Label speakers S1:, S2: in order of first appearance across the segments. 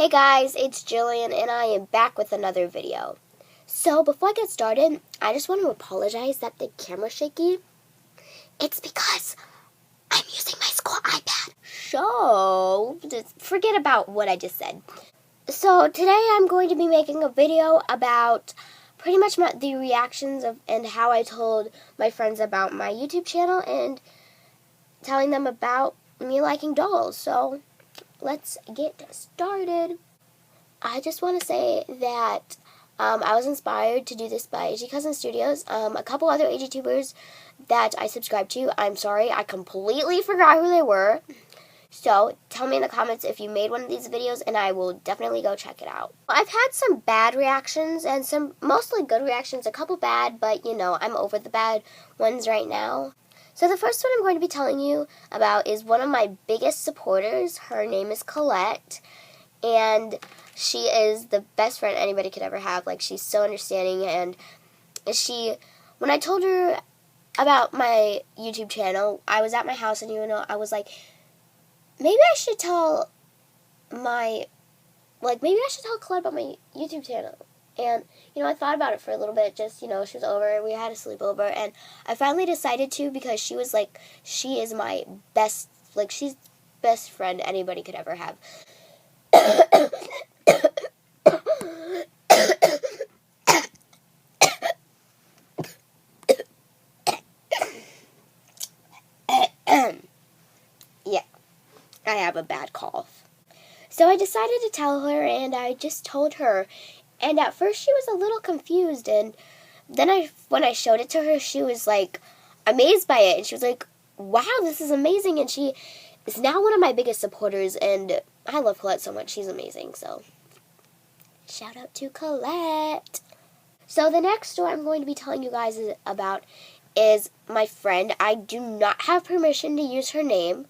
S1: Hey guys, it's Jillian and I am back with another video. So before I get started, I just want to apologize that the camera's shaky. It's because I'm using my school iPad. So, just forget about what I just said. So today I'm going to be making a video about pretty much the reactions of and how I told my friends about my YouTube channel and telling them about me liking dolls. So let's get started. I just want to say that I was inspired to do this by AG Cousin Studios. A couple other AGTubers that I subscribe to. I'm sorry, I completely forgot who they were. So tell me in the comments if you made one of these videos and I will definitely go check it out. I've had some bad reactions and some mostly good reactions. A couple bad, but you know, I'm over the bad ones right now. So the first one I'm going to be telling you about is one of my biggest supporters. Her name is Colette. And she is the best friend anybody could ever have. Like, she's so understanding. And when I told her about my YouTube channel, I was at my house and, you know, I was like, maybe I should tell Colette about my YouTube channel. And, you know, I thought about it for a little bit. Just, you know, she was over. We had a sleepover. And I finally decided to because she was like, she is my best, like, she's best friend anybody could ever have. Yeah, I have a bad cough. So I decided to tell her, and I just told her. And at first she was a little confused, and then when I showed it to her, she was like amazed by it, and she was like, wow, this is amazing. And she is now one of my biggest supporters, and I love Colette so much. She's amazing, so shout out to Colette. So the next story I'm going to be telling you guys about is my friend. I do not have permission to use her name,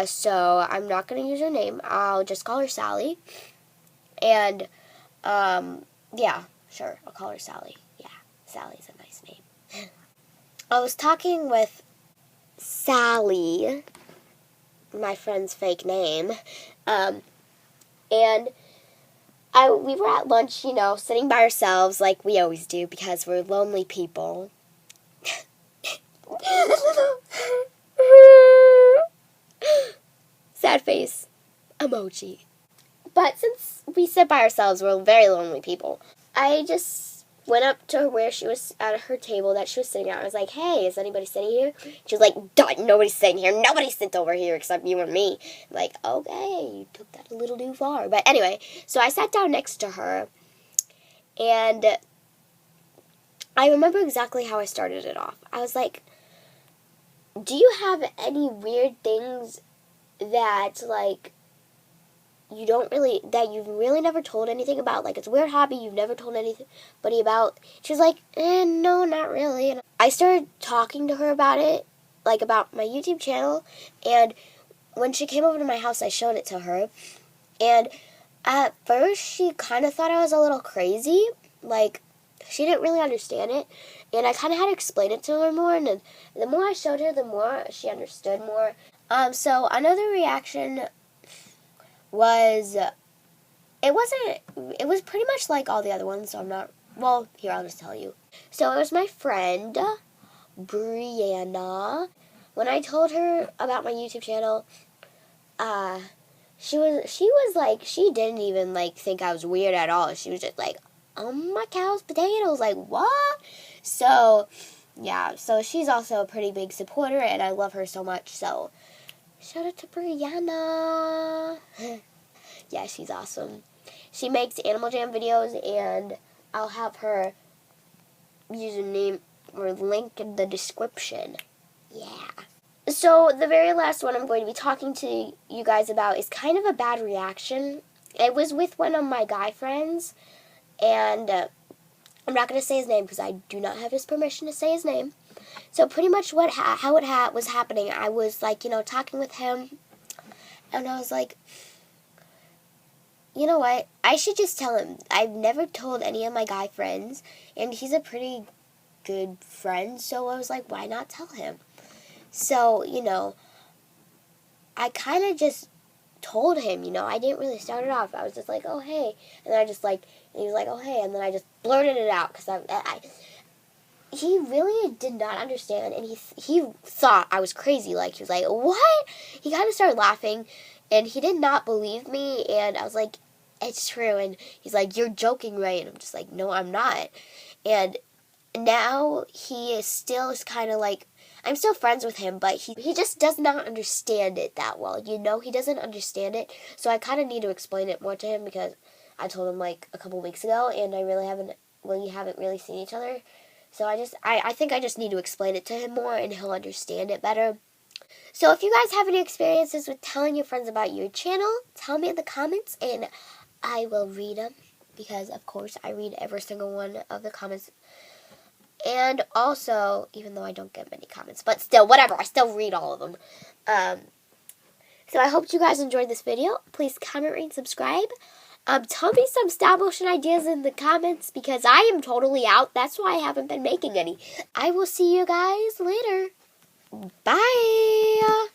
S1: so I'm not going to use her name. I'll just call her Sally. And, yeah, sure, I'll call her Sally. Yeah, Sally's a nice name. I was talking with Sally, my friend's fake name, and we were at lunch, you know, sitting by ourselves like we always do because we're lonely people. Sad face emoji. But since we sit by ourselves, we're very lonely people. I just went up to her where she was at her table that she was sitting at. I was like, hey, is anybody sitting here? She was like, duh, nobody's sitting here. Nobody sits over here except you and me. I'm like, okay, you took that a little too far. But anyway, so I sat down next to her, and I remember exactly how I started it off. I was like, do you have any weird things that, like, that you've really never told anything about? Like, it's a weird hobby you've never told anybody about? She was like, no, not really. And I started talking to her about it, like, about my YouTube channel, and when she came over to my house, I showed it to her, and at first, she kind of thought I was a little crazy. Like, she didn't really understand it, and I kind of had to explain it to her more, and the more I showed her, the more she understood more. So another reaction was, it was pretty much like all the other ones, so I'm not, well, here, I'll just tell you. So it was my friend, Brianna. When I told her about my YouTube channel, she was like, she didn't even, like, think I was weird at all. She was just like, oh, my cow's potatoes, like, what? So, yeah, so she's also a pretty big supporter, and I love her so much, so shout out to Brianna. Yeah, she's awesome. She makes Animal Jam videos, and I'll have her username or link in the description. Yeah. So the very last one I'm going to be talking to you guys about is kind of a bad reaction. It was with one of my guy friends, and I'm not going to say his name because I do not have his permission to say his name. So pretty much how it was happening, I was, like, you know, talking with him, and I was like, you know what, I should just tell him. I've never told any of my guy friends, and he's a pretty good friend, so I was like, why not tell him? So, you know, I kind of just told him, I didn't really start it off. I was just like, oh, hey. And then I just, and he was like, oh, hey. And then I just blurted it out because he really did not understand. And he thought I was crazy. He was like, what? He kind of started laughing. And he did not believe me. And I was like, it's true. And he's like, you're joking, right? And I'm just like, no, I'm not. And now he is still kind of I'm still friends with him, but he just does not understand it that well. He doesn't understand it. So I kind of need to explain it more to him because I told him a couple weeks ago, and we haven't really seen each other. So I think I just need to explain it to him more, and he'll understand it better. So if you guys have any experiences with telling your friends about your channel, tell me in the comments, and I will read them because, of course, I read every single one of the comments. And also, even though I don't get many comments, but still, whatever, I still read all of them. So I hope you guys enjoyed this video. Please comment, rate, and subscribe. Tell me some stop motion ideas in the comments because I am totally out. That's why I haven't been making any. I will see you guys later. Bye.